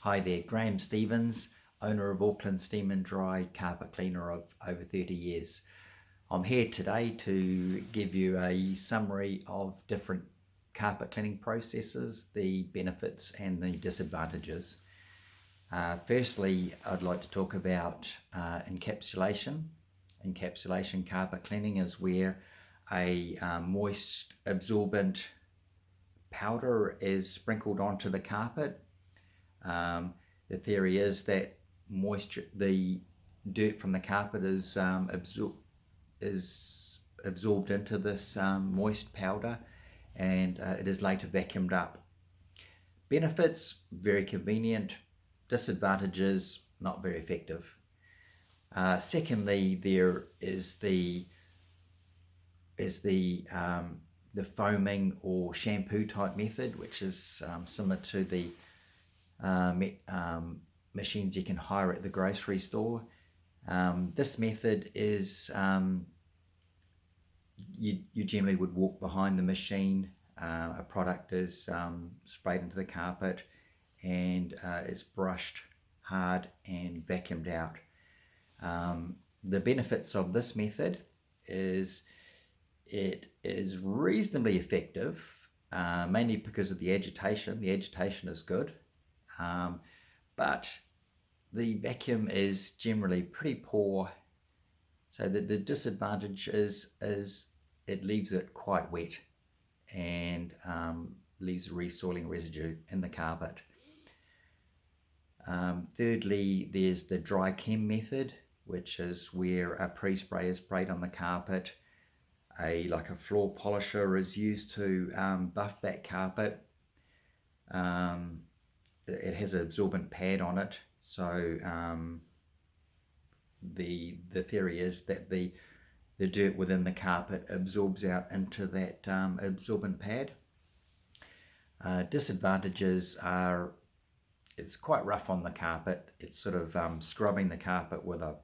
Hi there, Graham Stevens, owner of Auckland Steam and Dry Carpet Cleaner of over 30 years. I'm here today to give you a summary of different carpet cleaning processes, the benefits and the disadvantages. Firstly, I'd like to talk about encapsulation. Encapsulation carpet cleaning is where a moist absorbent powder is sprinkled onto the carpet. The theory is that the dirt from the carpet is absorbed into this moist powder, and it is later vacuumed up. Benefits: very convenient. Disadvantages: not very effective. Secondly, there is the foaming or shampoo type method, which is similar to the machines you can hire at the grocery store. This method is you generally would walk behind the machine. A product is sprayed into the carpet and it's brushed hard and vacuumed out. The benefits of this method is it is reasonably effective, mainly because of the agitation. The agitation is good. But the vacuum is generally pretty poor, so the disadvantage is it leaves it quite wet and leaves a resoiling residue in the carpet. Thirdly, there's the dry chem method, which is where a pre-spray is sprayed on the carpet. Like a floor polisher is used to buff that carpet. It has an absorbent pad on it, so the theory is that the dirt within the carpet absorbs out into that absorbent pad. Disadvantages are it's quite rough on the carpet. It's sort of scrubbing the carpet with a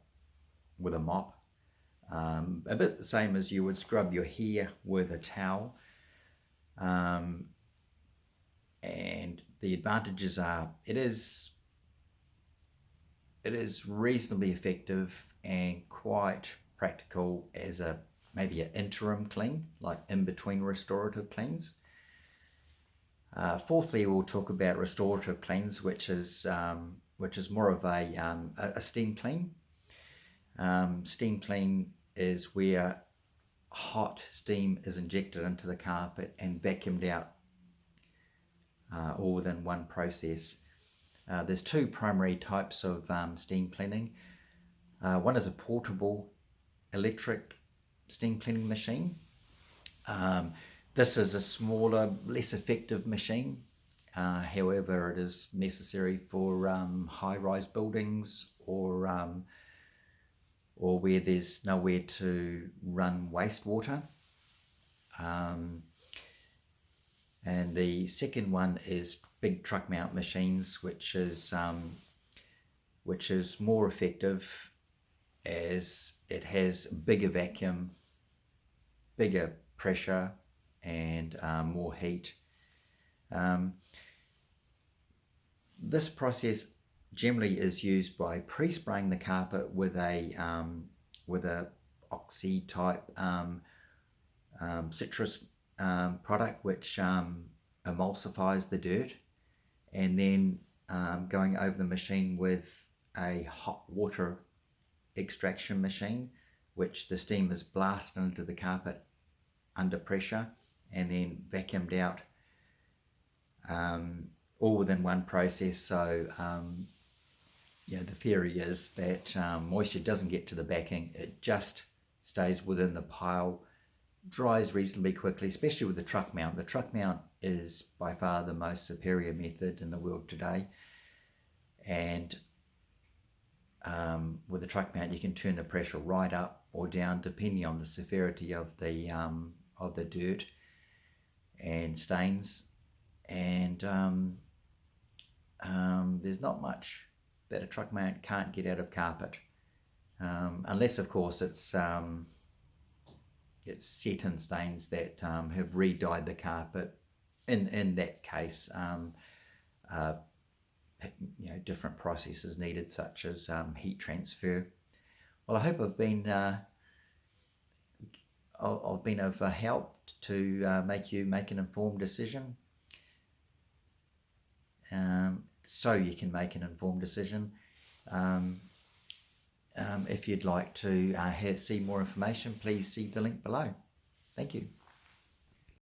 mop, a bit the same as you would scrub your hair with a towel. And the advantages are it is reasonably effective and quite practical as maybe an interim clean, like in between restorative cleans. Fourthly, we'll talk about restorative cleans, which is more of a steam clean. Steam clean is where hot steam is injected into the carpet and vacuumed out, all within one process. There's two primary types of steam cleaning. One is a portable electric steam cleaning machine. This is a smaller, less effective machine. However, it is necessary for high-rise buildings or where there's nowhere to run wastewater. And the second one is big truck mount machines, which is more effective as it has bigger vacuum, bigger pressure, and more heat. This process generally is used by pre-spraying the carpet with a oxy type citrus product, which emulsifies the dirt, and then going over the machine with a hot water extraction machine, which the steam is blasted into the carpet under pressure and then vacuumed out, all within one process. So the theory is that moisture doesn't get to the backing, it just stays within the pile, dries reasonably quickly, especially with the truck mount. The truck mount is by far the most superior method in the world today, and with the truck mount you can turn the pressure right up or down depending on the severity of the dirt and stains, and there's not much that a truck mount can't get out of carpet, unless of course it's set in stains that have re-dyed the carpet. In that case, different processes needed, such as heat transfer. Well, I hope I've been of help to make you make an informed decision, so you can make an informed decision. If you'd like to see more information, please see the link below. Thank you.